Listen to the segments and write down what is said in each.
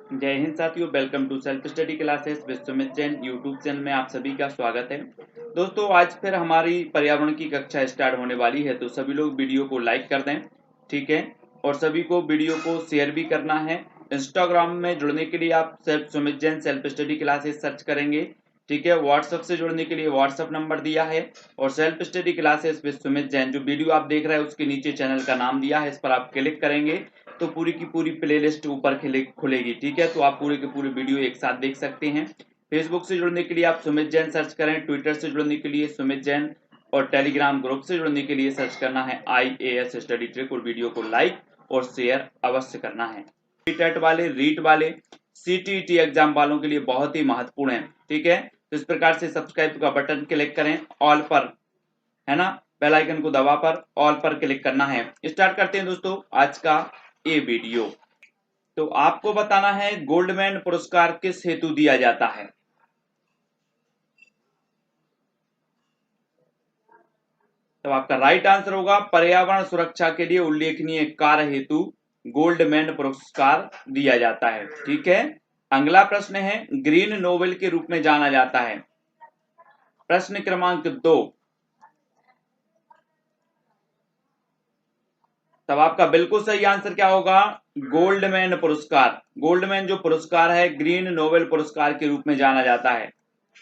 जय हिंद साथियों, welcome to self study classes Vishwamit Jain YouTube channel में आप सभी का स्वागत है। दोस्तों, आज फिर हमारी पर्यावरण की कक्षा स्टार्ट होने वाली है, तो सभी लोग वीडियो को लाइक कर दें, ठीक है। और सभी को वीडियो को शेयर भी करना है। इंस्टाग्राम में जुड़ने के लिए आप Sumit Jain self study classes search करेंगे, ठीक है। व्हाट्सएप से जुड़ने के लिए व्हाट्सएप नंबर दिया है, और self study classes with Sumit Jain जो वीडियो आप देख रहे हैं उसके नीचे चैनल का नाम दिया है, इस पर आप क्लिक करेंगे तो पूरी की पूरी प्लेलिस्ट ऊपर खुलेगी, ठीक है। तो आप पूरे के पूरे वीडियो एक साथ देख सकते हैं। फेसबुक से जुड़ने के लिए आप सुमित जैन सर्च करें, ट्विटर से जुड़ने के लिए सुमित जैन, और टेलीग्राम ग्रुप से जुड़ने के लिए सर्च करना है IAS स्टडी ट्रिक, और वीडियो को लाइक और शेयर अवश्य करना है। टेट वाले, रीट वाले, CTET एग्जाम वालों के लिए बहुत ही महत्वपूर्ण है, ठीक है। तो इस प्रकार से सब्सक्राइब का बटन क्लिक करें, ऑल पर, है ना, बेल आइकन को दबा पर ऑल पर क्लिक करना है। स्टार्ट करते हैं दोस्तों आज का ये वीडियो। तो आपको बताना है गोल्डमैन पुरस्कार किस हेतु दिया जाता है। तो आपका राइट आंसर होगा पर्यावरण सुरक्षा के लिए उल्लेखनीय कार्य हेतु गोल्डमैन पुरस्कार दिया जाता है, ठीक है। अगला प्रश्न है, ग्रीन नोबेल के रूप में जाना जाता है। प्रश्न क्रमांक 2। तब आपका बिल्कुल सही आंसर क्या होगा, गोल्डमैन पुरस्कार। गोल्डमैन जो पुरस्कार है ग्रीन नोबेल पुरस्कार के रूप में जाना जाता है,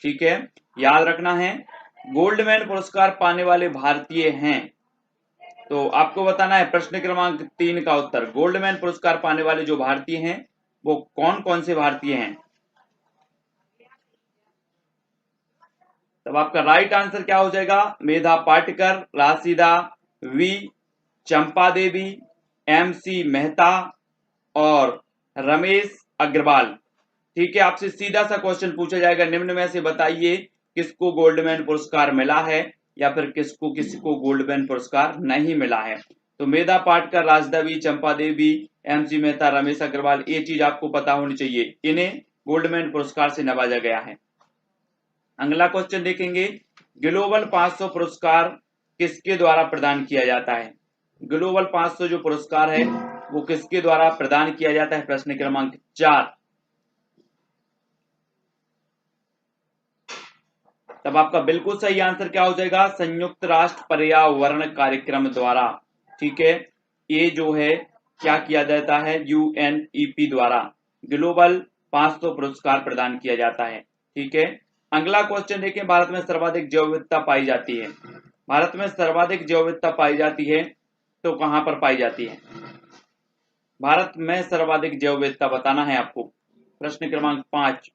ठीक है। याद रखना है, गोल्डमैन पुरस्कार पाने वाले भारतीय हैं। तो आपको बताना है प्रश्न क्रमांक 3 का उत्तर। गोल्डमैन पुरस्कार पाने वाले जो भारतीय हैं वो कौन कौन से भारतीय हैं। तब आपका राइट आंसर क्या हो जाएगा, मेधा पाटकर, राशिदा वी, चंपा देवी, MC मेहता और रमेश अग्रवाल, ठीक है। आपसे सीधा सा क्वेश्चन पूछा जाएगा, निम्न में से बताइए किसको गोल्डमैन पुरस्कार मिला है या फिर किसको गोल्डमैन पुरस्कार नहीं मिला है। तो मेधा पाटकर, राशिदा वी, चंपा देवी, MC मेहता, रमेश अग्रवाल, ये चीज आपको पता होनी चाहिए, इन्हें गोल्डमैन पुरस्कार से नवाजा गया है। अगला क्वेश्चन देखेंगे, ग्लोबल 500 पुरस्कार किसके द्वारा प्रदान किया जाता है। ग्लोबल 500 जो पुरस्कार है वो किसके द्वारा प्रदान किया जाता है। प्रश्न क्रमांक 4। तब आपका बिल्कुल सही आंसर क्या हो जाएगा, संयुक्त राष्ट्र पर्यावरण कार्यक्रम द्वारा, ठीक है। ये जो है क्या किया जाता है, UNEP द्वारा ग्लोबल 500 पुरस्कार प्रदान किया जाता है, ठीक है। अगला क्वेश्चन देखें, भारत में सर्वाधिक जैव विविधता पाई जाती है। भारत में सर्वाधिक जैव विविधता पाई जाती है तो कहां पर पाई जाती है। भारत में सर्वाधिक जैव विविधता बताना है आपको। प्रश्न क्रमांक 5।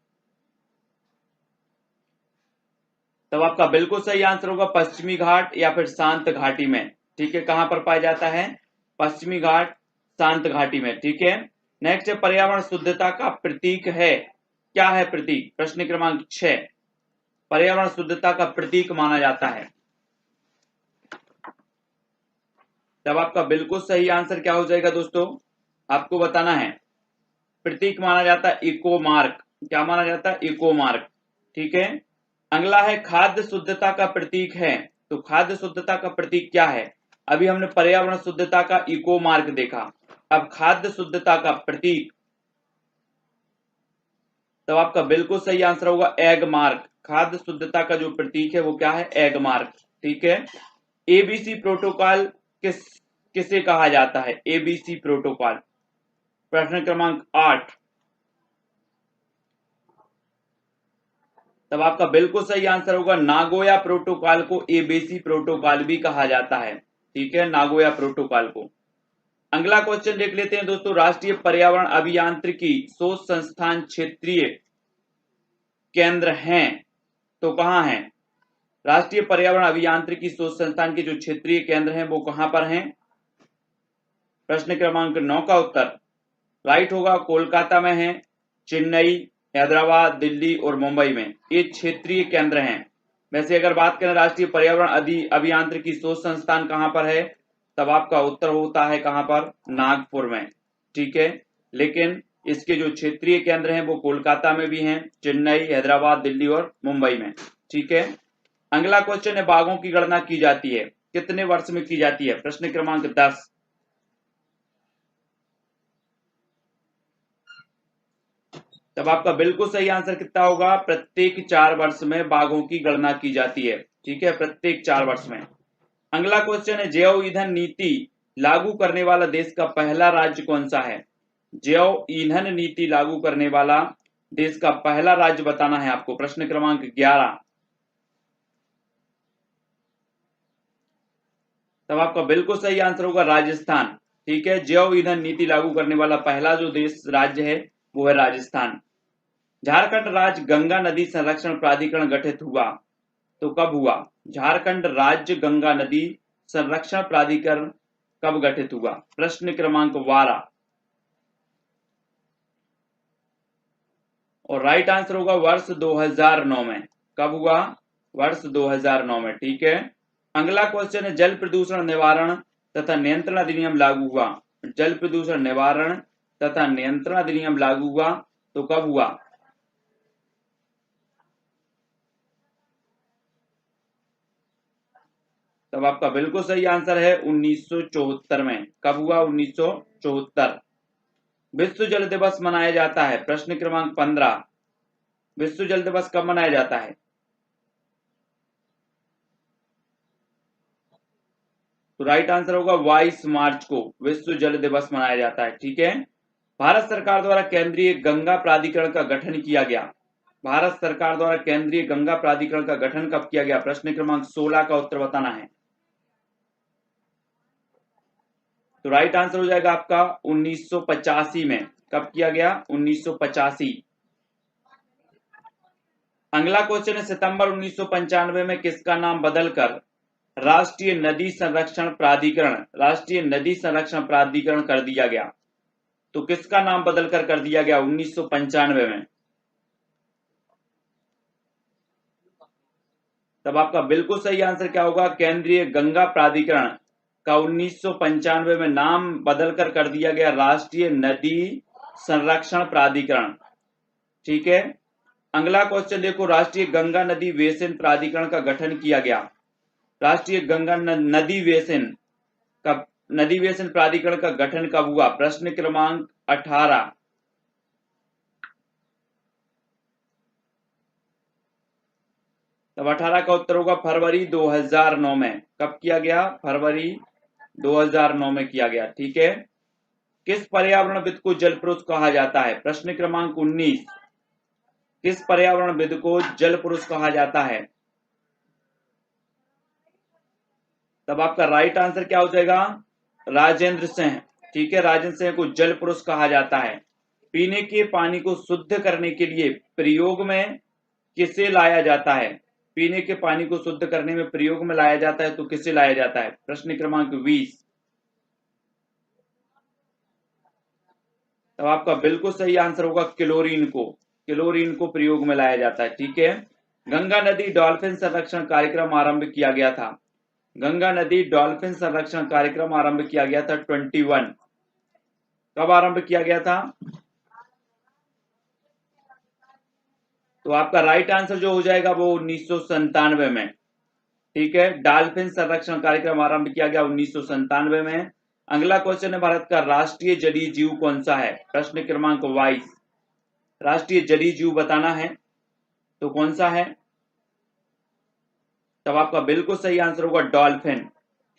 तब आपका बिल्कुल सही आंसर होगा पश्चिमी घाट या फिर शांत घाटी में, ठीक है। कहां पर पाया जाता है, पश्चिमी घाट, शांत घाटी में, ठीक है। नेक्स्ट है, पर्यावरण शुद्धता का प्रतीक है, क्या है प्रतीक। प्रश्न क्रमांक 6। पर्यावरण शुद्धता का प्रतीक माना जाता है। तब आपका बिल्कुल सही आंसर क्या हो जाएगा दोस्तों, आपको बताना है प्रतीक माना जाता है इको मार्क। क्या माना जाता है, इको मार्क, ठीक है। अगला है, खाद्य शुद्धता का प्रतीक है। तो खाद्य शुद्धता का प्रतीक क्या है। अभी हमने पर्यावरण शुद्धता का इको मार्क देखा, अब खाद्य शुद्धता का प्रतीक। तब आपका बिल्कुल सही आंसर होगा एग मार्क। खाद्य शुद्धता का जो प्रतीक है वो क्या है, एग मार्क, ठीक है। ABC प्रोटोकॉल किसे कहा जाता है, ABC प्रोटोकॉल। प्रश्न क्रमांक 8। तब आपका बिल्कुल सही आंसर होगा नागोया प्रोटोकॉल को ABC प्रोटोकॉल भी कहा जाता है, ठीक है, नागोया प्रोटोकॉल को। अगला क्वेश्चन देख लेते हैं दोस्तों, राष्ट्रीय पर्यावरण अभियांत्रिकी शोध संस्थान क्षेत्रीय केंद्र हैं तो कहां हैं। राष्ट्रीय पर्यावरण अभियांत्रिकी शोध संस्थान के जो क्षेत्रीय केंद्र हैं वो कहां पर हैं। प्रश्न क्रमांक 9 का उत्तर राइट होगा कोलकाता में है, चेन्नई, हैदराबाद, दिल्ली और मुंबई में ये क्षेत्रीय केंद्र हैं। वैसे अगर बात करें राष्ट्रीय पर्यावरण अभियांत्रिकी शोध संस्थान कहां पर है, तब आपका उत्तर होता है कहां पर, नागपुर में, ठीक है। लेकिन इसके जो क्षेत्रीय केंद्र हैं वो कोलकाता में भी हैं, चेन्नई, हैदराबाद, दिल्ली और मुंबई में, ठीक है। अगला क्वेश्चन है, बाघों की गणना की जाती है, कितने वर्ष में की जाती है। प्रश्न क्रमांक 10। तब आपका बिल्कुल सही आंसर कितना होगा, प्रत्येक 4 वर्ष में बाघों की गणना की जाती है। ठीक है, प्रत्येक 4 वर्ष में। अगला क्वेश्चन है, जैव ईंधन नीति लागू करने वाला देश का पहला राज्य कौन सा है? जैव ईंधन नीति लागू करने वाला देश का पहला राज्य बताना है आपको। प्रश्न क्रमांक 11। तब आपका बिल्कुल सही आंसर होगा राजस्थान। ठीक है, जैव ईंधन नीति लागू करने वाला पहला जो देश राज्य है वो है राजस्थान। झारखंड राज्य गंगा नदी संरक्षण प्राधिकरण गठित हुआ तो कब हुआ? झारखंड राज्य गंगा नदी संरक्षण प्राधिकरण कब गठित हुआ? प्रश्न क्रमांक 12। और राइट आंसर होगा वर्ष 2009 में। कब हुआ? वर्ष 2009 में। ठीक है, अगला क्वेश्चन है, जल प्रदूषण निवारण तथा नियंत्रण अधिनियम लागू हुआ। जल प्रदूषण निवारण तथा नियंत्रण अधिनियम लागू हुआ तो कब हुआ? तब आपका बिल्कुल सही आंसर है 1974 में। कब हुआ? 1974। विश्व जल दिवस मनाया जाता है। प्रश्न क्रमांक 15। विश्व जल दिवस कब मनाया जाता है? तो राइट आंसर होगा 22 मार्च को विश्व जल दिवस मनाया जाता है। ठीक है, भारत सरकार द्वारा केंद्रीय गंगा प्राधिकरण का गठन किया गया। भारत सरकार द्वारा केंद्रीय गंगा प्राधिकरण का गठन कब किया गया? प्रश्न क्रमांक 16 का उत्तर बताना है। तो राइट आंसर हो जाएगा आपका 1985 में। कब किया गया? 1985। अगला क्वेश्चन है, सितंबर 1995 में किसका नाम बदलकर राष्ट्रीय नदी संरक्षण प्राधिकरण कर दिया गया? तो किसका नाम बदलकर कर दिया गया 1995 में? तब आपका बिल्कुल सही आंसर क्या होगा? केंद्रीय गंगा प्राधिकरण का 1995 में नाम बदलकर कर दिया गया राष्ट्रीय नदी संरक्षण प्राधिकरण। ठीक है, अगला क्वेश्चन देखो, राष्ट्रीय गंगा नदी बेसिन प्राधिकरण का गठन किया गया। राष्ट्रीय गंगा नदी बेसिन प्राधिकरण का गठन कब हुआ? प्रश्न क्रमांक 18। तब 18 का उत्तर होगा फरवरी 2009 में। कब किया गया? फरवरी 2009 में किया गया। ठीक है, किस पर्यावरणविद को जल पुरुष कहा जाता है? प्रश्न क्रमांक 19। किस पर्यावरणविद को जल पुरुष कहा जाता है? तब आपका राइट आंसर क्या हो जाएगा? राजेंद्र सिंह। ठीक है, राजेंद्र सिंह को जल पुरुष कहा जाता है। पीने के पानी को शुद्ध करने के लिए प्रयोग में किसे लाया जाता है? पीने के पानी को शुद्ध करने में प्रयोग में लाया जाता है तो किसे लाया जाता है? प्रश्न क्रमांक 20। तब आपका बिल्कुल सही आंसर होगा क्लोरीन को प्रयोग में लाया जाता है। ठीक है, गंगा नदी डॉल्फिन संरक्षण कार्यक्रम आरंभ किया गया था। गंगा नदी डॉल्फिन संरक्षण कार्यक्रम आरंभ किया गया था 21। कब आरंभ किया गया था? तो आपका राइट आंसर जो हो जाएगा वो 1997 में। ठीक है, डॉल्फिन संरक्षण कार्यक्रम आरंभ किया गया 1997 में। अगला क्वेश्चन है, भारत का राष्ट्रीय जलीय जीव कौन सा है? प्रश्न क्रमांक 22। राष्ट्रीय जलीय जीव बताना है तो कौन सा है? तब आपका बिल्कुल सही आंसर होगा डॉल्फिन।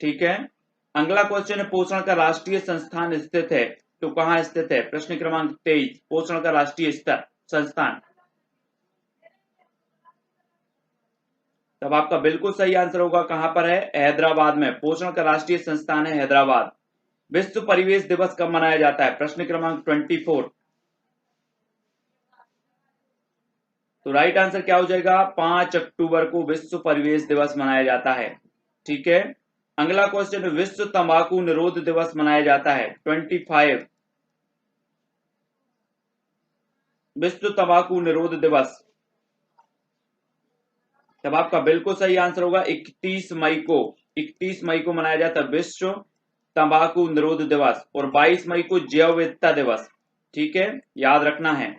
ठीक है, अगला क्वेश्चन है, पोषण का राष्ट्रीय संस्थान स्थित है तो कहां स्थित है? प्रश्न क्रमांक 23। पोषण का राष्ट्रीय संस्थान। तब आपका बिल्कुल सही आंसर होगा कहां पर है? हैदराबाद में। पोषण का राष्ट्रीय संस्थान है हैदराबाद। विश्व परिवेश दिवस कब मनाया जाता है? प्रश्न क्रमांक 24। तो राइट आंसर क्या हो जाएगा? 5 अक्टूबर को विश्व परिवेश दिवस मनाया जाता है। ठीक है, अगला क्वेश्चन, विश्व तंबाकू निरोध दिवस मनाया जाता है 25। विश्व तंबाकू निरोध दिवस। तब आपका बिल्कुल सही आंसर होगा 31 मई को। 31 मई को मनाया जाता है विश्व तंबाकू निरोध दिवस, और 22 मई को जैव विविधता दिवस। ठीक है, याद रखना है।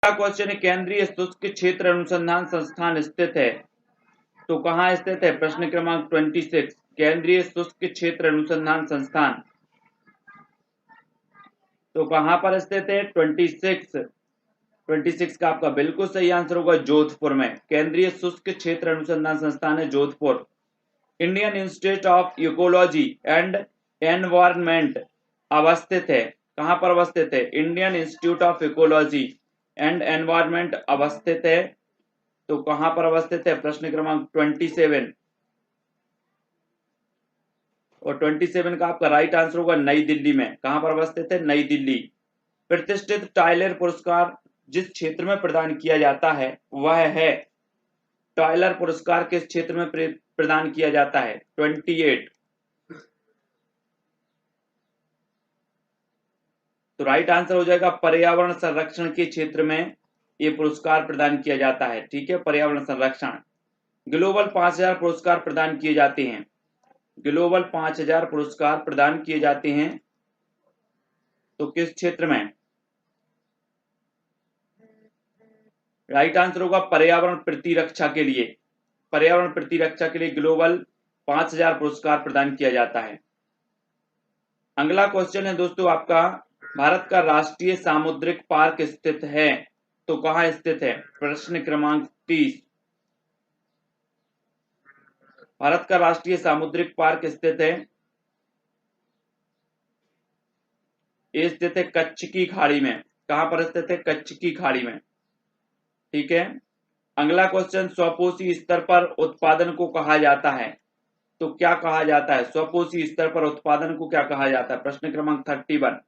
अगला क्वेश्चन है, केंद्रीय शुष्क क्षेत्र अनुसंधान संस्थान स्थित है तो कहां स्थित है? प्रश्न क्रमांक 26। केंद्रीय शुष्क क्षेत्र अनुसंधान संस्थान तो कहां पर स्थित है? 26। 26 का आपका बिल्कुल सही आंसर होगा जोधपुर में। केंद्रीय शुष्क क्षेत्र अनुसंधान संस्थान है Jodhpur. Indian institute of ecology and environment अवस्थित है, कहां पर अवस्थित है? Indian institute of ecology and environment अवस्थित है, तो कहां पर अवस्थित है? प्रश्न क्रमांक 27। और 27 का आपका राइट आंसर होगा नई दिल्ली में। कहां पर अवस्थित है? नई दिल्ली। प्रतिष्ठित टाइलर पुरस्कार जिस क्षेत्र में प्रदान किया जाता है वह है, टाइलर पुरस्कार किस क्षेत्र में प्रदान किया जाता है? 28। तो राइट आंसर हो जाएगा पर्यावरण संरक्षण के क्षेत्र में ये पुरस्कार प्रदान किया जाता है। ठीक है, पर्यावरण संरक्षण। ग्लोबल 5000 पुरस्कार प्रदान किए जाते हैं, ग्लोबल 5000 पुरस्कार प्रदान किए जाते हैं, तो किस क्षेत्र में? राइट आंसर होगा पर्यावरण प्रतिरक्षा के लिए। पर्यावरण प्रतिरक्षा के लिए ग्लोबल 5000 पुरस्कार प्रदान किया जाता है। अगला क्वेश्चन है दोस्तों आपका, भारत का राष्ट्रीय सामुद्रिक पार्क स्थित है, तो कहां स्थित है? प्रश्न क्रमांक 30। भारत का राष्ट्रीय सामुद्रिक पार्क स्थित है, ये स्थित है कच्छ की खाड़ी में। कहां पर स्थित है? कच्छ की खाड़ी में। ठीक है। अगला क्वेश्चन, स्वपोषी स्तर पर उत्पादन को कहा जाता है, तो क्या कहा जाता है? स्वपोषी स्तर पर उत्पादन को क्या कहा जाता है? प्रश्न क्रमांक 31।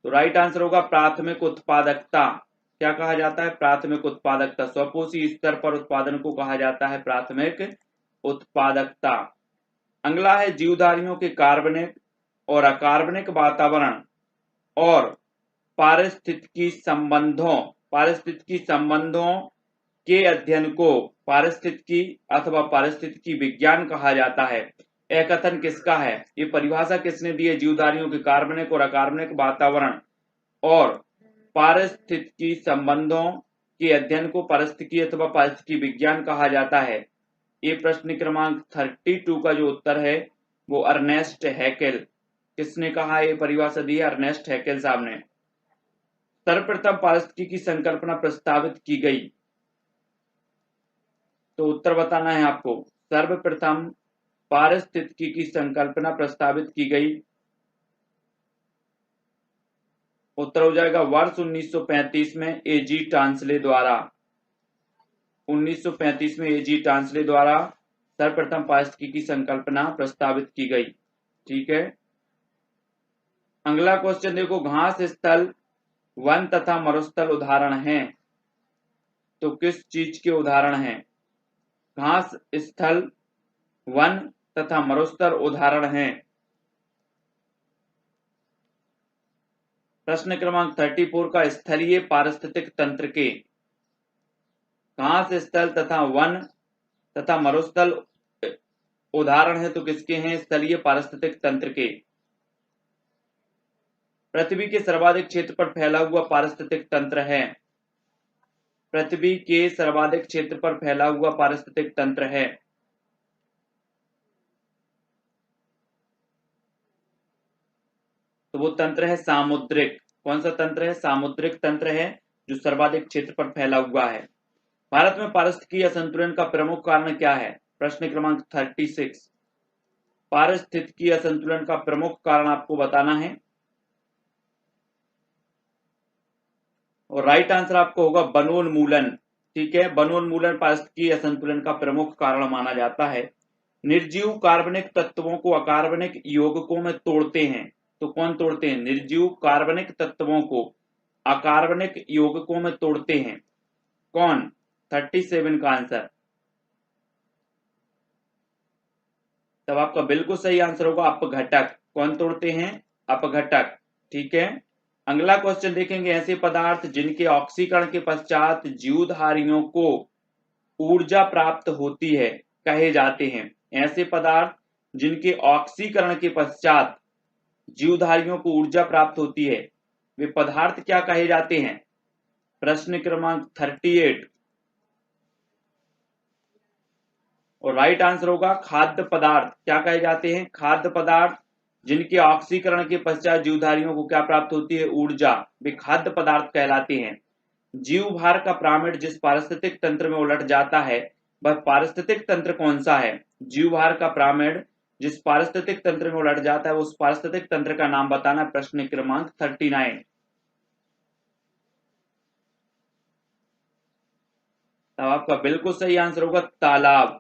तो राइट आंसर होगा प्राथमिक उत्पादकता। क्या कहा जाता है? प्राथमिक उत्पादकता। स्वपोषी स्तर पर उत्पादन को कहा जाता है प्राथमिक उत्पादकता। अगला है जीवधारियों के कार्बनिक और अकार्बनिक वातावरण और पारिस्थितिकी संबंधों के अध्ययन को पारिस्थितिकी अथवा पारिस्थितिकी विज्ञान कहा जाता है। यह कथन किसका है? ये परिभाषा किसने दी है? जीवधारियों के कार्बनिक और अकार्बनिक वातावरण और पारिस्थितिकी संबंधों के अध्ययन को पारिस्थितिकी अथवा पारिस्थितिकी विज्ञान कहा जाता है। ये प्रश्न क्रमांक 32 का जो उत्तर है वो अर्नेस्ट हैकेल। किसने कहा? ये परिभाषा दी है अर्नेस्ट हैकेल साहब ने। सर्वप्रथम पारिस्थितिकी की संकल्पना प्रस्तावित की गई, तो उत्तर बताना है आपको। सर्वप्रथम पारिस्थितिकी की संकल्पना प्रस्तावित की गई, उत्तर हो जाएगा वर्ष 1935 में एजी टांसले द्वारा। 1935 में एजी टांसले द्वारा सर्वप्रथम पारिस्थितिकी की संकल्पना प्रस्तावित की गई। ठीक है। अगला क्वेश्चन देखो, घास स्थल वन तथा मरुस्थल उदाहरण हैं, तो किस चीज के उदाहरण हैं? घास स्थल वन तथा मरुस्थल उदाहरण हैं। प्रश्न क्रमांक 34 का स्थलीय पारिस्थितिक तंत्र के, घास स्थल तथा वन तथा मरुस्थल उदाहरण है, तो किसके हैं? स्थलीय पारिस्थितिक तंत्र के। पृथ्वी के सर्वाधिक क्षेत्र पर फैला हुआ पारिस्थितिक तंत्र है, पृथ्वी के सर्वाधिक क्षेत्र पर फैला हुआ पारिस्थितिक तंत्र है। तो वो तंत्र है सामुद्रिक। कौन सा तंत्र है? सामुद्रिक तंत्र है जो सर्वाधिक क्षेत्र पर फैला हुआ है। भारत में पारिस्थितिकीय असंतुलन का प्रमुख कारण क्या है? प्रश्न क्रमांक 36। पारिस्थितिकीय असंतुलन का प्रमुख कारण आपको बताना है और राइट आंसर आपको होगा वनोन्मूलन। ठीक है, वनोन्मूलन पारिस्थितिकीय असंतुलन का प्रमुख कारण माना जाता है। निर्जीव कार्बनिक तत्वों को अकार्बनिक यौगिकों में तोड़ते हैं, तो कौन तोड़ते हैं? निर्जीव कार्बनिक तत्वों को अकार्बनिक यौगिकों में तोड़ते हैं, कौन? 37 का आंसर। तब आपका बिल्कुल सही आंसर होगा अपघटक। कौन तोड़ते हैं? अपघटक। ठीक है। अगला क्वेश्चन देखेंगे, ऐसे पदार्थ जिनके ऑक्सीकरण के पश्चात जीवधारियों को ऊर्जा प्राप्त होती है कहे जाते हैं। ऐसे पदार्थ जिनके ऑक्सीकरण के पश्चात जीवधारियों को ऊर्जा प्राप्त होती है वे पदार्थ क्या कहे जाते हैं? प्रश्न क्रमांक 38 और राइट आंसर होगा खाद्य पदार्थ। क्या कहे जाते हैं? खाद्य पदार्थ जिनके ऑक्सीकरण के पश्चात जीवधारियों को क्या प्राप्त होती है? ऊर्जा। वे खाद्य पदार्थ कहलाते हैं। जीव भार का पिरामिड जिस पारिस्थितिक तंत्र में उलट जाता है वह पारिस्थितिक तंत्र कौन सा है? जीव भार का पिरामिड जिस पारिस्थितिक तंत्र में उलट जाता है उस पारिस्थितिक तंत्र का नाम बताना। प्रश्न क्रमांक 39। तब आपका बिल्कुल सही आंसर होगा तालाब।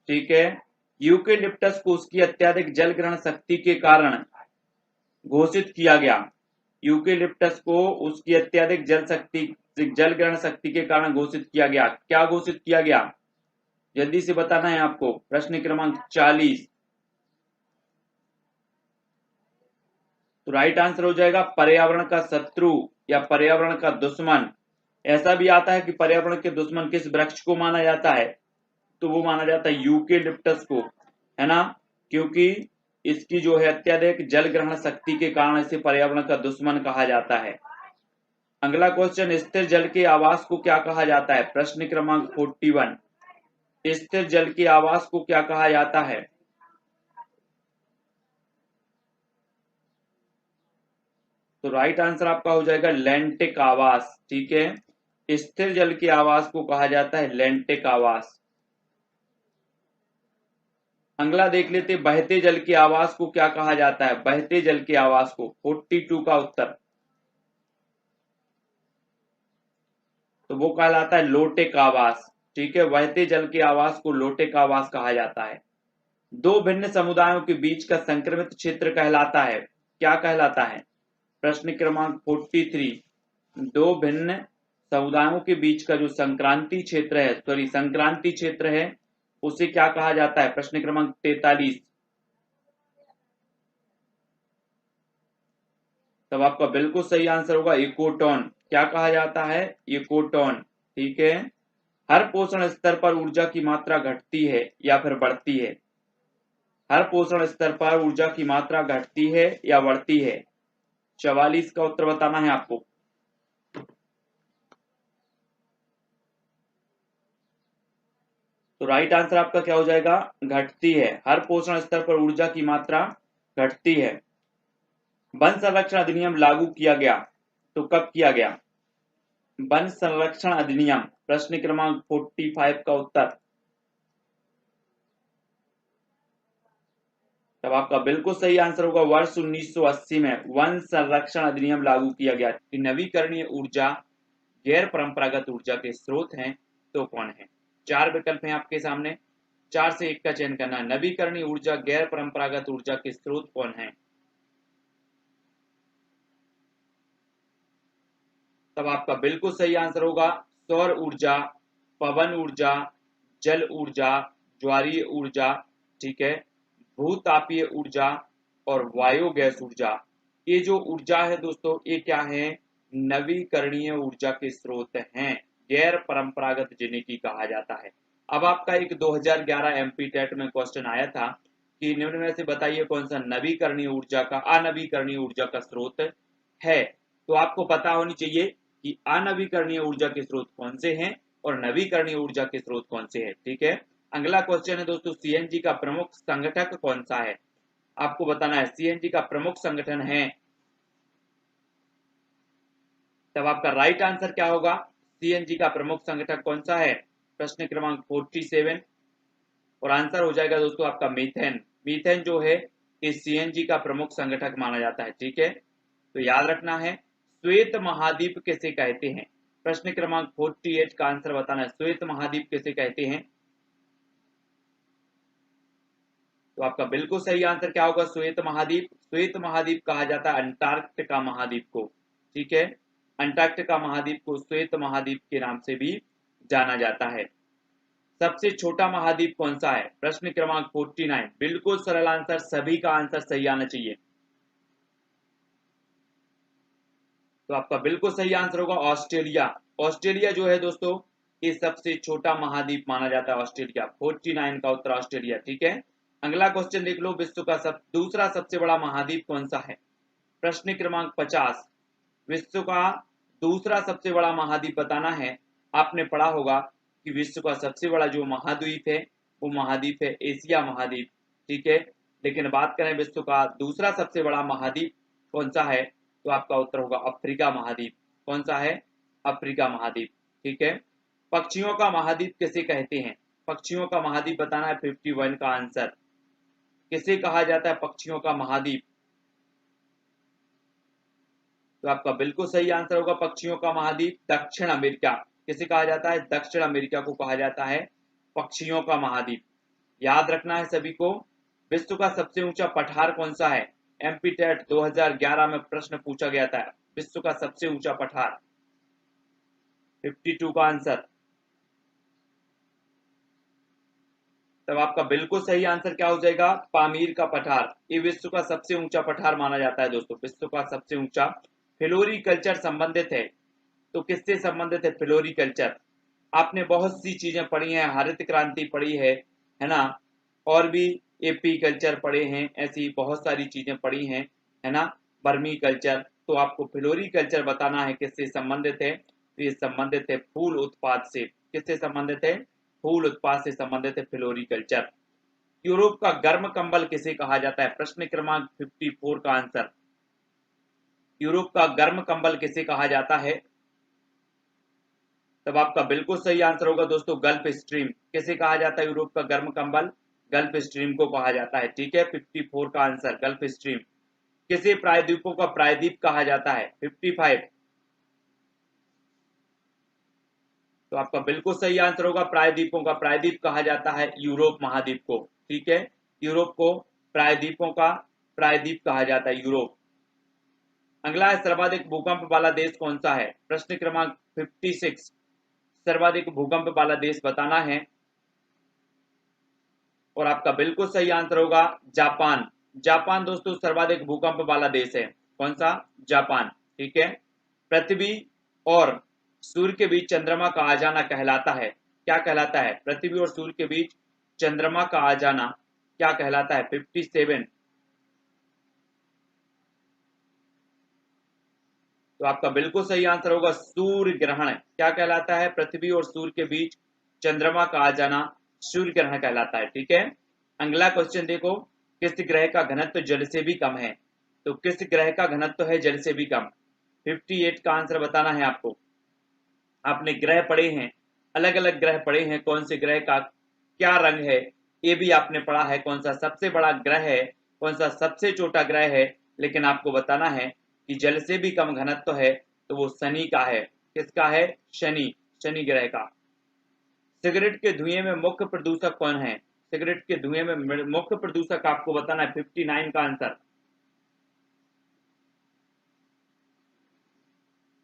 ठीक है। यूकेलिप्टस को उसकी अत्यधिक जल ग्रहण शक्ति के कारण घोषित किया गया। यूकेलिप्टस को उसकी अत्यधिक जल ग्रहण शक्ति के कारण घोषित किया गया। क्या घोषित किया गया? जल्दी से बताना है आपको। प्रश्न क्रमांक 40। तो राइट आंसर हो जाएगा पर्यावरण का शत्रु या पर्यावरण का दुश्मन। ऐसा भी आता है कि पर्यावरण के दुश्मन किस वृक्ष को माना जाता है? तो वो माना जाता है यूकेलिप्टस को, है ना, क्योंकि इसकी जो है अत्यधिक जल ग्रहण शक्ति के कारण इसे पर्यावरण का दुश्मन कहा जाता है। अगला क्वेश्चन, स्थिर जल के आवास को क्या कहा जाता है? प्रश्न क्रमांक 41। स्थिर जल के आवास को क्या कहा जाता है? तो राइट आंसर आपका हो जाएगा लैंटिक आवास। ठीक है। स्थिर जल के आवास को कहा जाता है लैंटिक आवास। अगला देख लेते, बहते जल के आवास को क्या कहा जाता है? बहते जल के आवास को 42 का उत्तर, तो वो कहलाता है लोटेक आवास। ठीक है। बहते जल के आवास को लोटेक आवास कहा जाता है। दो भिन्न समुदायों के बीच का संक्रमित क्षेत्र कहलाता है, क्या कहलाता है? प्रश्न क्रमांक 43। दो भिन्न समुदायों के बीच का जो संक्रांति क्षेत्र है उसे क्या कहा जाता है? प्रश्न क्रमांक 43। तब आपका बिल्कुल सही आंसर होगा इकोटोन। क्या कहा जाता है? इकोटोन। ठीक है। हर पोषण स्तर पर ऊर्जा की मात्रा घटती है या फिर बढ़ती है? हर पोषण स्तर पर ऊर्जा की मात्रा घटती है या बढ़ती है? 44 का उत्तर बताना है आपको। तो राइट आंसर आपका क्या हो जाएगा? घटती है। हर पोषण स्तर पर ऊर्जा की मात्रा घटती है। वन संरक्षण अधिनियम लागू किया गया तो कब किया गया? वन संरक्षण अधिनियम, प्रश्न क्रमांक 45 का उत्तर, तब आपका बिल्कुल सही आंसर होगा वर्ष 1980 में वन संरक्षण अधिनियम लागू किया गया। नवीकरणीय ऊर्जा गैर परंपरागत ऊर्जा के स्रोत हैं तो कौन है? 4 विकल्प हैं आपके सामने, 4 से 1 का चयन करना है। नवीकरणीय ऊर्जा गैर परंपरागत ऊर्जा के स्रोत कौन है? तब आपका बिल्कुल सही आंसर होगा सौर ऊर्जा, पवन ऊर्जा, जल ऊर्जा, ज्वारीय ऊर्जा, ठीक है, भूतापीय ऊर्जा और बायोगैस ऊर्जा। ये जो ऊर्जा है दोस्तों ये क्या है? नवीकरणीय ऊर्जा के स्रोत हैं, गैर परंपरागत जिन्हें की कहा जाता है। अब आपका एक 2011 एमपी टेट में क्वेश्चन आया था कि निम्न में से बताइए कौन सा नवीकरणीय ऊर्जा का अनवीकरणीय ऊर्जा का स्रोत है। तो आपको पता होनी चाहिए कि अनवीकरणीय ऊर्जा के स्रोत कौन से हैं और नवीकरणीय ऊर्जा के स्रोत कौन से हैं। ठीक है। अगला क्वेश्चन है दोस्तों, सीएनजी का प्रमुख संगठक कौन सा है? आपको बताना है सीएनजी का प्रमुख संगठन है। तब आपका राइट आंसर क्या होगा? सीएनजी का प्रमुख संगठक कौन सा है? प्रश्न क्रमांक 47 और आंसर हो जाएगा दोस्तों आपका मीथेन। मीथेन जो है इस सीएनजी का प्रमुख संगठक माना जाता है। ठीक है। तो याद रखना है श्वेत महाद्वीप किसे कहते हैं? प्रश्न क्रमांक 48 का आंसर बताना है श्वेत महाद्वीप किसे कहते हैं। तो आपका बिल्कुल सही आंसर क्या होगा? श्वेत महाद्वीप। श्वेत महाद्वीप कहा जाता है अंटार्कटिका महाद्वीप को। ठीक है। अंटार्कटिका महाद्वीप को श्वेत महाद्वीप के नाम से भी जाना जाता है। सबसे छोटा महाद्वीप कौन सा है? प्रश्न क्रमांक 49। बिल्कुल सरल आंसर, सभी का आंसर सही आना चाहिए। तो आपका बिल्कुल सही आंसर होगा ऑस्ट्रेलिया। ऑस्ट्रेलिया जो है दोस्तों ये सबसे छोटा महाद्वीप माना जाता है ऑस्ट्रेलिया। 49 का उत्तर ऑस्ट्रेलिया। ठीक है। अगला क्वेश्चन देख लो, विश्व का दूसरा सबसे बड़ा महाद्वीप कौन सा है? प्रश्न क्रमांक 50। विश्व का दूसरा सबसे बड़ा महाद्वीप बताना है। आपने पढ़ा होगा कि विश्व का सबसे बड़ा जो महाद्वीप है वो महाद्वीप है एशिया महाद्वीप। ठीक है। लेकिन बात करें विश्व का दूसरा सबसे बड़ा महाद्वीप कौन सा है, तो आपका उत्तर होगा अफ्रीका महाद्वीप। कौन सा है, अफ्रीका महाद्वीप। ठीक है। पक्षियों का महाद्वीप किसे कहते हैं, पक्षियों का महाद्वीप बताना है 51 का आंसर। किसे कहा जाता है पक्षियों का महाद्वीप, तो आपका बिल्कुल सही आंसर होगा पक्षियों का महाद्वीप दक्षिण अमेरिका। किसे कहा जाता है, दक्षिण अमेरिका को कहा जाता है पक्षियों का महाद्वीप। याद रखना है सभी को। विश्व का सबसे ऊंचा पठार कौन सा है, एमपी टेट 2011 में प्रश्न पूछा गया था, विश्व का सबसे ऊंचा पठार। 52 का आंसर। तब आपका बिल्कुल सही आंसर क्या हो जाएगा, पामीर का पठार। ये विश्व का सबसे ऊंचा पठार माना जाता है दोस्तों, विश्व का सबसे ऊंचा। फ्लोरीकल्चर संबंधित है, तो किससे संबंधित है फ्लोरीकल्चर, आपने बहुत सी चीजें पढ़ी हैं, हरित क्रांति पढ़ी है ना, और भी एपी कल्चर पढ़े हैं, ऐसी बहुत सारी चीजें पढ़ी हैं, है ना, बर्मी कल्चर। तो आपको फ्लोरीकल्चर बताना है किससे संबंधित है, तो ये संबंधित है फूल उत्पाद से। किससे संबंधित है, फूल उत्पाद से संबंधित है फ्लोरीकल्चर। यूरोप का गर्म कंबल किसे कहा जाता है, प्रश्न क्रमांक 54 का आंसर। यूरोप का गर्म कंबल किसे कहा जाता है, तब आपका बिल्कुल सही आंसर होगा दोस्तों गल्फ स्ट्रीम। किसे कहा जाता है यूरोप का गर्म कंबल, गल्फ स्ट्रीम को कहा जाता है। ठीक है, 54 का आंसर गल्फ स्ट्रीम। किसे प्रायद्वीपों का प्रायद्वीप कहा जाता है, 55। तो आपका बिल्कुल सही आंसर होगा प्रायद्वीपों का प्रायद्वीप कहा जाता है यूरोप महाद्वीप को। ठीक है, यूरोप को प्रायद्वीपों का प्रायद्वीप कहा जाता है, यूरोप। अगला है सर्वाधिक भूकंप वाला देश कौन सा है, प्रश्न क्रमांक 56। सर्वाधिक भूकंप वाला देश बताना है, और आपका बिल्कुल सही आंसर होगा जापान। जापान दोस्तों सर्वाधिक भूकंप वाला देश है। कौन सा, जापान। ठीक है। पृथ्वी और सूर्य के बीच चंद्रमा का आ जाना कहलाता है, क्या कहलाता है, पृथ्वी और सूर्य के बीच चंद्रमा का आ जाना क्या कहलाता है, 57। तो आपका बिल्कुल सही आंसर होगा सूर्य ग्रहण। क्या कहलाता है, पृथ्वी और सूर्य के बीच चंद्रमा का आ जाना सूर्य ग्रहण कहलाता है। ठीक है। अगला क्वेश्चन देखो, किस ग्रह का घनत्व जल से भी कम है, तो किस ग्रह का घनत्व है जल से भी कम, 58 का आंसर बताना है आपको। आपने ग्रह पढ़े हैं, अलग अलग ग्रह पढ़े हैं, कौन से ग्रह का क्या रंग है ये भी आपने पढ़ा है, कौन सा सबसे बड़ा ग्रह है, कौन सा सबसे छोटा ग्रह है, लेकिन आपको बताना है कि जल से भी कम घनत्व है, तो वो शनि का है। किसका है, शनि, शनि ग्रह का। सिगरेट के धुएं में मुख्य प्रदूषक कौन है, सिगरेट के धुएं में मुख्य प्रदूषक आपको बताना है, 59 का आंसर।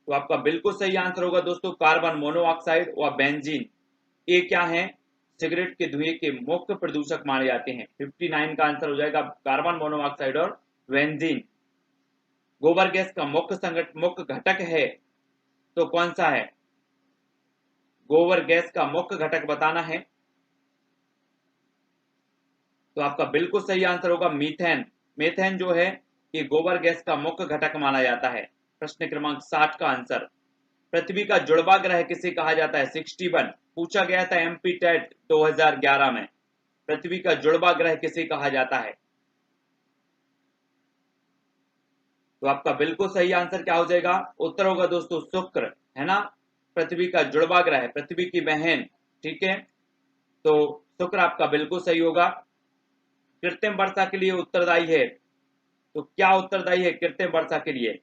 तो आपका बिल्कुल सही आंसर होगा दोस्तों कार्बन मोनोऑक्साइड और बेंजीन। ये क्या है, सिगरेट के धुएं के मुख्य प्रदूषक माने जाते हैं। 59 का आंसर हो जाएगा कार्बन मोनोऑक्साइड और बेंजीन। गोबर गैस का मुख्य घटक है, तो कौन सा है, गोबर गैस का मुख्य घटक बताना है, तो आपका बिल्कुल सही आंसर होगा मीथेन। मीथेन जो है ये गोबर गैस का मुख्य घटक माना जाता है। प्रश्न क्रमांक 60 का आंसर। पृथ्वी का जुड़वा ग्रह किसे कहा जाता है, 61 पूछा गया था एमपी टेट 2011 में। पृथ्वी का जुड़वा ग्रह किसे कहा जाता है, तो आपका बिल्कुल सही आंसर क्या हो जाएगा, उत्तर होगा दोस्तों शुक्र, है ना। पृथ्वी का जुड़वा ग्रह, पृथ्वी की बहन। ठीक है, तो शुक्र आपका बिल्कुल सही होगा। कृत्रिम वर्षा के लिए उत्तरदायी है, तो क्या उत्तरदायी है कृत्रिम वर्षा के लिए,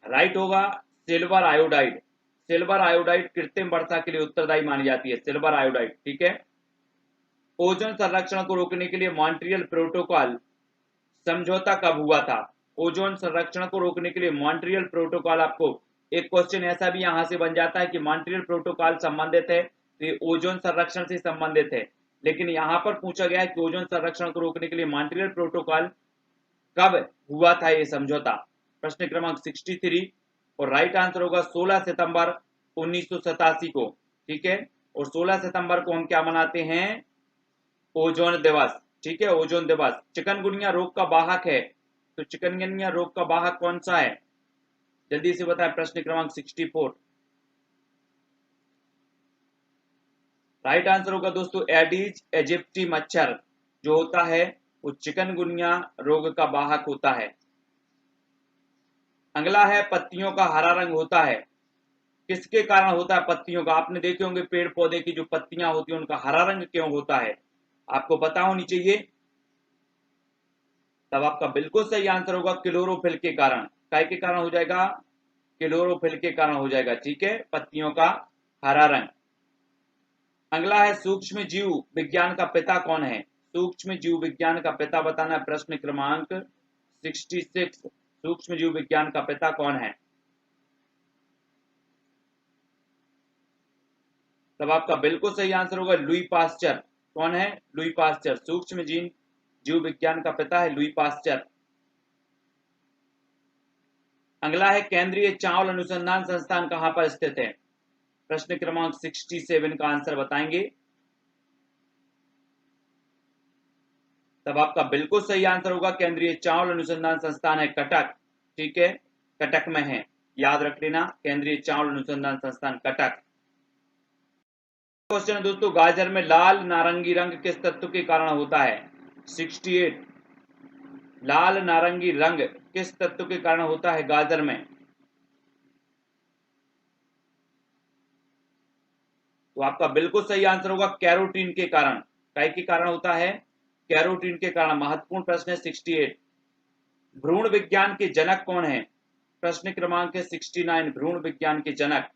राइट होगा सिल्वर आयोडाइड। सिल्वर आयोडाइड कृत्रिम वर्षा के लिए उत्तरदायी मानी जाती है, सिल्वर आयोडाइड। ठीक है। ओजोन संरक्षण को रोकने के लिए मॉन्ट्रियल प्रोटोकॉल समझौता कब हुआ था, ओजोन संरक्षण को रोकने के लिए मॉन्ट्रियल प्रोटोकॉल। आपको एक क्वेश्चन ऐसा भी यहां से बन जाता है कि मॉन्ट्रियल प्रोटोकॉल संबंधित है, तो ये ओजोन संरक्षण से संबंधित है, लेकिन यहां पर पूछा गया है कि ओजोन संरक्षण को रोकने के लिए मॉन्ट्रियल प्रोटोकॉल कब हुआ था ये समझौता, प्रश्न क्रमांक 63। और राइट आंसर होगा 16 सितंबर 1987 को। ठीक है, और 16 सितंबर को हम क्या मनाते हैं, ओजोन दिवस। ठीक है, ओजोन दिवस। चिकनगुनिया रोग का वाहक है, तो चिकनगुनिया रोग का वाहक कौन सा है, जल्दी से बताएं, प्रश्न क्रमांक 64। राइट आंसर होगा दोस्तों एडिज इजिप्टी मच्छर जो होता है वो चिकनगुनिया रोग का वाहक होता है। अगला है पत्तियों का हरा रंग होता है, किसके कारण होता है पत्तियों का? आपने देखे होंगे पेड़ पौधे की जो पत्तियां होती हैं उनका हरा रंग क्यों होता है, आपको पता होनी चाहिए। तब आपका बिल्कुल सही आंसर होगा क्लोरोफिल के कारण। काय के कारण हो जाएगा? क्लोरोफिल के कारण हो जाएगा। ठीक है, पत्तियों का हरा रंग। अगला है सूक्ष्म जीव विज्ञान का पिता कौन है? सूक्ष्म जीव विज्ञान का पिता बताना है, प्रश्न क्रमांक 66। सूक्ष्म जीव विज्ञान का पिता कौन है? तब आपका बिल्कुल सही आंसर होगा लुई पास्चर। कौन है? Louis Pasteur. सूक्ष्म जीव विज्ञान का पिता है लुई पास्चर। अगला है केंद्रीय चावल अनुसंधान संस्थान कहां पर स्थित है? प्रश्न क्रमांक 67 का आंसर बताएंगे। तब आपका बिल्कुल सही आंसर होगा केंद्रीय चावल अनुसंधान संस्थान है कटक। ठीक है, कटक में है, याद रख लेना, केंद्रीय चावल अनुसंधान संस्थान कटक। क्वेश्चन है दोस्तों, गाजर में लाल नारंगी रंग किस तत्व के कारण होता है? 68। लाल नारंगी रंग किस तत्व के कारण होता है गाजर में? तो आपका बिल्कुल सही आंसर होगा कैरोटीन के कारण। काय के कारण होता है? कैरोटीन के कारण। महत्वपूर्ण प्रश्न है 68। भ्रूण विज्ञान के जनक कौन है? प्रश्न क्रमांक है 69। भ्रूण विज्ञान के जनक।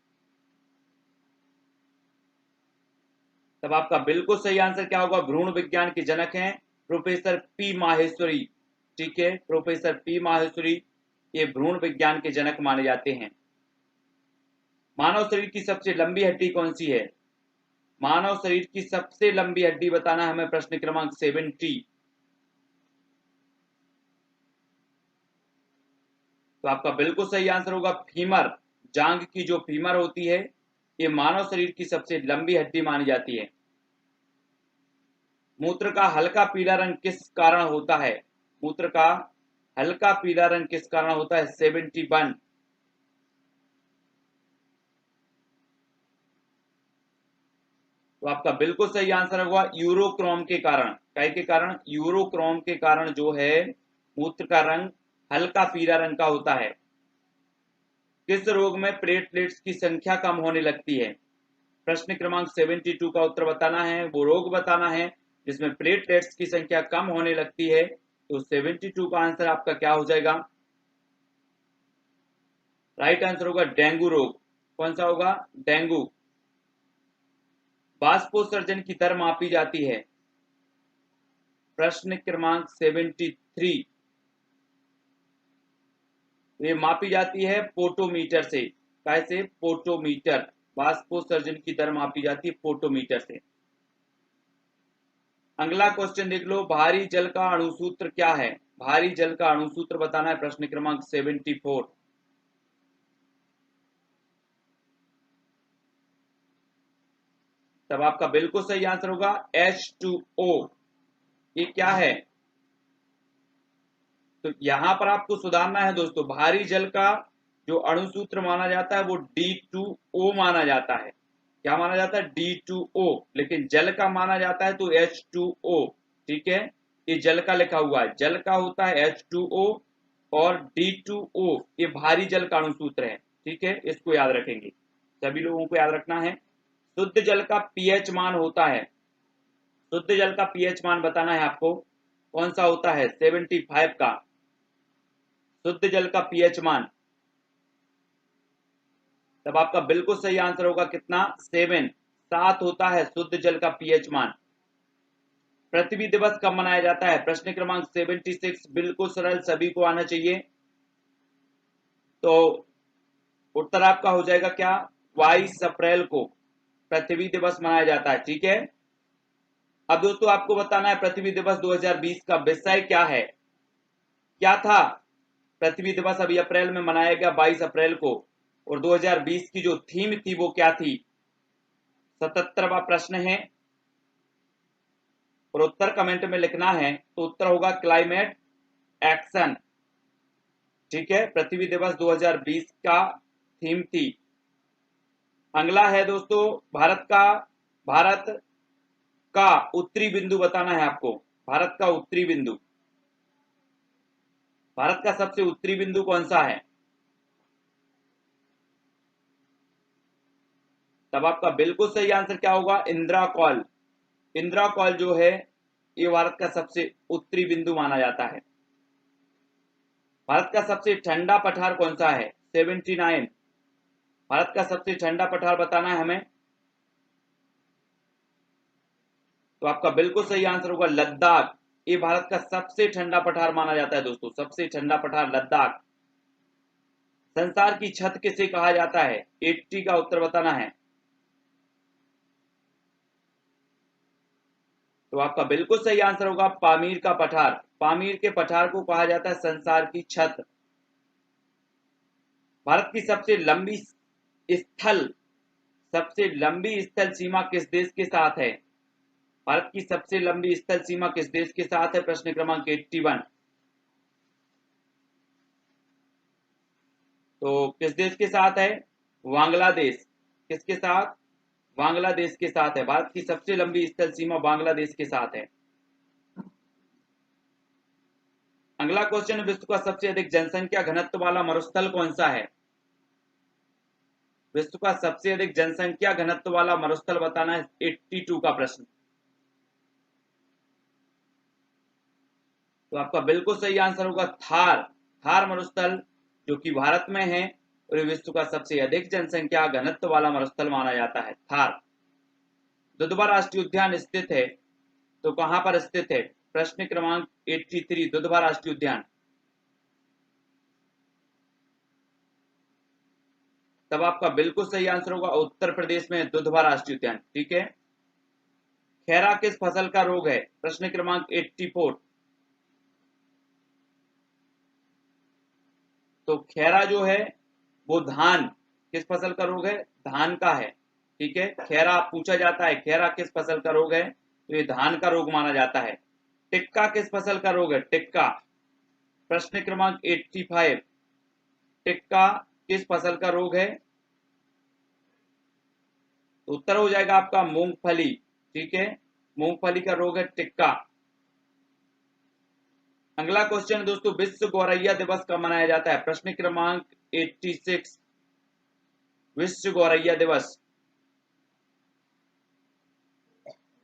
तब आपका बिल्कुल सही आंसर क्या होगा? भ्रूण विज्ञान के जनक हैं प्रोफेसर पी माहेश्वरी। ठीक है, प्रोफेसर पी माहेश्वरी ये भ्रूण विज्ञान के जनक माने जाते हैं। मानव शरीर की सबसे लंबी हड्डी कौन सी है? मानव शरीर की सबसे लंबी हड्डी बताना है हमें, प्रश्न क्रमांक 70। तो आपका बिल्कुल सही आंसर होगा फीमर। जांघ की जो फीमर होती है ये मानव शरीर की सबसे लंबी हड्डी मानी जाती है। मूत्र का हल्का पीला रंग किस कारण होता है? मूत्र का हल्का पीला रंग किस कारण होता है? 71। तो आपका बिल्कुल सही आंसर होगा यूरोक्रोम के कारण। काय के कारण? यूरोक्रोम के कारण जो है मूत्र का रंग हल्का पीला रंग का होता है। किस रोग में प्लेटलेट्स की संख्या कम होने लगती है? प्रश्न क्रमांक 72 का उत्तर बताना है, वो रोग बताना है जिसमें प्लेटलेट्स की संख्या कम होने लगती है। तो 72 का आंसर आपका क्या हो जाएगा? राइट आंसर होगा डेंगू रोग। कौन सा होगा? डेंगू। बाष्पोत्सर्जन की दर मापी जाती है? प्रश्न क्रमांक 73। ये मापी जाती है पोटोमीटर से। कैसे? पोटोमीटर। बाष्पोत्सर्जन की दर मापी जाती है पोटोमीटर से। अगला क्वेश्चन देख लो, भारी जल का अणुसूत्र क्या है? भारी जल का अणुसूत्र बताना है, प्रश्न क्रमांक 74। तब आपका बिल्कुल सही आंसर होगा H2O। ये क्या है? तो यहां पर आपको सुधारना है दोस्तों, भारी जल का जो अणुसूत्र माना जाता है वो D2O माना जाता है। क्या माना जाता है? D2O। लेकिन जल का माना जाता है तो H2O। ठीक है, ये जल का लिखा हुआ है, जल का होता है H2O और D2O ये भारी जल का अणुसूत्र है। ठीक है, इसको याद रखेंगे, सभी लोगों को याद रखना है। शुद्ध जल का पीएच मान होता है? शुद्ध जल का पीएच मान बताना है आपको, कौन सा होता है? 75 का शुद्ध जल का पीएच मान। तब आपका बिल्कुल सही आंसर होगा कितना? 7 होता है शुद्ध जल का पीएच मान। पृथ्वी दिवस कब मनाया जाता है? प्रश्न क्रमांक 76। बिल्कुल सरल, सभी को आना चाहिए। तो उत्तर आपका हो जाएगा क्या? 22 अप्रैल को पृथ्वी दिवस मनाया जाता है। ठीक है, अब दोस्तों आपको बताना है पृथ्वी दिवस 2020 का विषय क्या है, क्या था? पृथ्वी दिवस अभी अप्रैल में मनाया गया 22 अप्रैल को, और 2020 की जो थीम थी वो क्या थी? 77वां प्रश्न है और उत्तर कमेंट में लिखना है। तो उत्तर होगा क्लाइमेट एक्शन। ठीक है, पृथ्वी दिवस 2020 का थीम थी। अगला है दोस्तों, भारत का भारत का उत्तरी बिंदु बताना है आपको। भारत का उत्तरी बिंदु, भारत का सबसे उत्तरी बिंदु कौन सा है? तब आपका बिल्कुल सही आंसर क्या होगा? इंदिरा कॉल। इंदिरा कॉल जो है ये भारत का सबसे उत्तरी बिंदु माना जाता है। भारत का सबसे ठंडा पठार कौन सा है? 79। भारत का सबसे ठंडा पठार बताना है हमें। तो आपका बिल्कुल सही आंसर होगा लद्दाख। ये भारत का सबसे ठंडा पठार माना जाता है दोस्तों, सबसे ठंडा पठार लद्दाख। संसार की छत किसे कहा जाता है? 80 का उत्तर बताना है। तो आपका बिल्कुल सही आंसर होगा पामीर का पठार। पामीर के पठार को कहा जाता है संसार की छत। भारत की सबसे लंबी स्थल सीमा किस देश के साथ है? भारत की सबसे लंबी स्थल सीमा किस देश के साथ है? प्रश्न क्रमांक 81। तो किस देश के साथ है? बांग्लादेश। किसके साथ? बांग्लादेश के साथ है। भारत की सबसे लंबी स्थल सीमा बांग्लादेश के साथ है। अगला क्वेश्चन, विश्व का सबसे अधिक जनसंख्या घनत्व वाला मरुस्थल कौन सा है? विश्व का सबसे अधिक जनसंख्या घनत्व वाला मरुस्थल बताना है। 82 का प्रश्न। तो आपका बिल्कुल सही आंसर होगा थार। थार मरुस्थल जो कि भारत में है और विश्व का सबसे अधिक जनसंख्या घनत्व वाला मरुस्थल माना जाता है, थार। दुधवा राष्ट्रीय उद्यान स्थित है, तो कहां पर स्थित है? प्रश्न क्रमांक 83, दुधवा राष्ट्रीय उद्यान। तब आपका बिल्कुल सही आंसर होगा उत्तर प्रदेश में दुधवा राष्ट्रीय उद्यान। ठीक है। खैरा किस फसल का रोग है? प्रश्न क्रमांक 84। तो खैरा जो है वो धान, किस फसल का रोग है? धान का है। ठीक है, खैरा पूछा जाता है खैरा किस फसल का रोग है, तो ये धान का रोग माना जाता है। टिक्का किस फसल का रोग है? टिक्का। प्रश्न क्रमांक 85। टिक्का किस फसल का रोग है? तो उत्तर हो जाएगा आपका मूंगफली। ठीक है, मूंगफली का रोग है टिक्का। अगला क्वेश्चन दोस्तों, विश्व गौरैया दिवस कब मनाया जाता है? प्रश्न क्रमांक 86, विश्व गौरैया दिवस।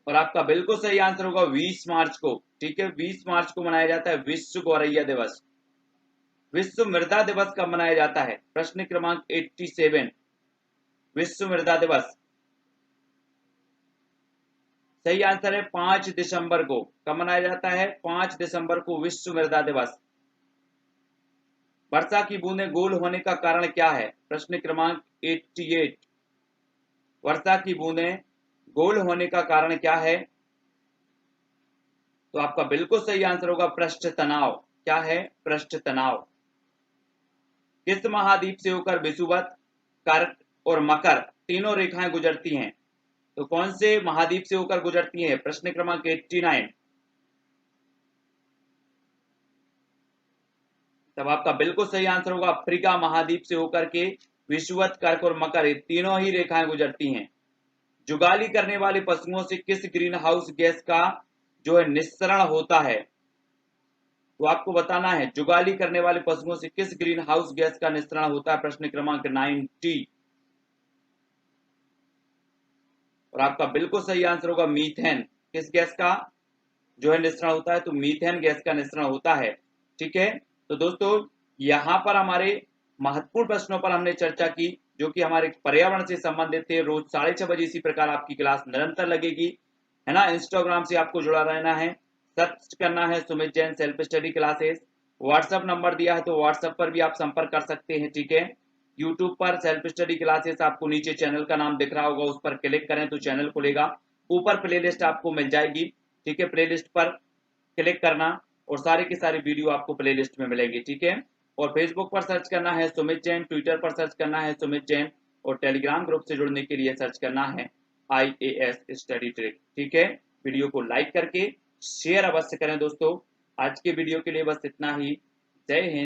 और आपका बिल्कुल सही आंसर होगा 20 मार्च को। ठीक है, 20 मार्च को मनाया जाता है विश्व गौरैया दिवस। विश्व मृदा दिवस कब मनाया जाता है? प्रश्न क्रमांक 87, विश्व मृदा दिवस। सही आंसर है 5 दिसंबर को। कब मनाया जाता है? 5 दिसंबर को विश्व मृदा दिवस। वर्षा की बूंदें गोल होने का कारण क्या है? प्रश्न क्रमांक 88, वर्षा की बूंदें गोल होने का कारण क्या है? तो आपका बिल्कुल सही आंसर होगा पृष्ठ तनाव। क्या है? पृष्ठ तनाव। किस महाद्वीप से होकर विषुवत, कर्क और मकर तीनों रेखाएं गुजरती हैं? तो कौन से महाद्वीप से होकर गुजरती हैं? प्रश्न क्रमांक 89। तब आपका बिल्कुल सही आंसर होगा अफ्रीका महाद्वीप से होकर के विषुवत, कर्क और मकर ये तीनों ही रेखाएं गुजरती हैं। जुगाली करने वाले पशुओं से किस ग्रीन हाउस गैस का जो है निस्सरण होता है? तो आपको बताना है जुगाली करने वाले पशुओं से किस ग्रीन हाउस गैस का निस्सरण होता है? प्रश्न क्रमांक 90। और आपका बिल्कुल सही आंसर होगा मीथेन। किस गैस का जो है निस्सरण होता है? तो मीथेन गैस का निस्सरण होता है। ठीक है, तो दोस्तों यहाँ पर हमारे महत्वपूर्ण प्रश्नों पर हमने चर्चा की जो कि हमारे पर्यावरण से संबंधित थे। रोज 6:30 बजे इसी प्रकार आपकी क्लास निरंतर लगेगी, है ना। इंस्टाग्राम से आपको जुड़ा रहना है, सर्च करना है Sumit Jain self study classes. WhatsApp number दिया है तो व्हाट्सएप पर भी आप संपर्क कर सकते हैं। ठीक है, यूट्यूब पर सेल्फ स्टडी क्लासेस आपको नीचे चैनल का नाम दिख रहा होगा, उस पर क्लिक करें तो चैनल खुलेगा, ऊपर प्लेलिस्ट आपको मिल जाएगी। ठीक है, प्लेलिस्ट पर क्लिक करना और सारे की सारी वीडियो आपको प्लेलिस्ट में मिलेंगे। ठीक है, और फेसबुक पर सर्च करना है सुमित जैन, ट्विटर पर सर्च करना है सुमित जैन और टेलीग्राम ग्रुप से जुड़ने के लिए सर्च करना है IAS स्टडी ट्रिक। ठीक है, वीडियो को लाइक करके शेयर अवश्य करें दोस्तों। आज के वीडियो के लिए बस इतना ही। जय हिंद।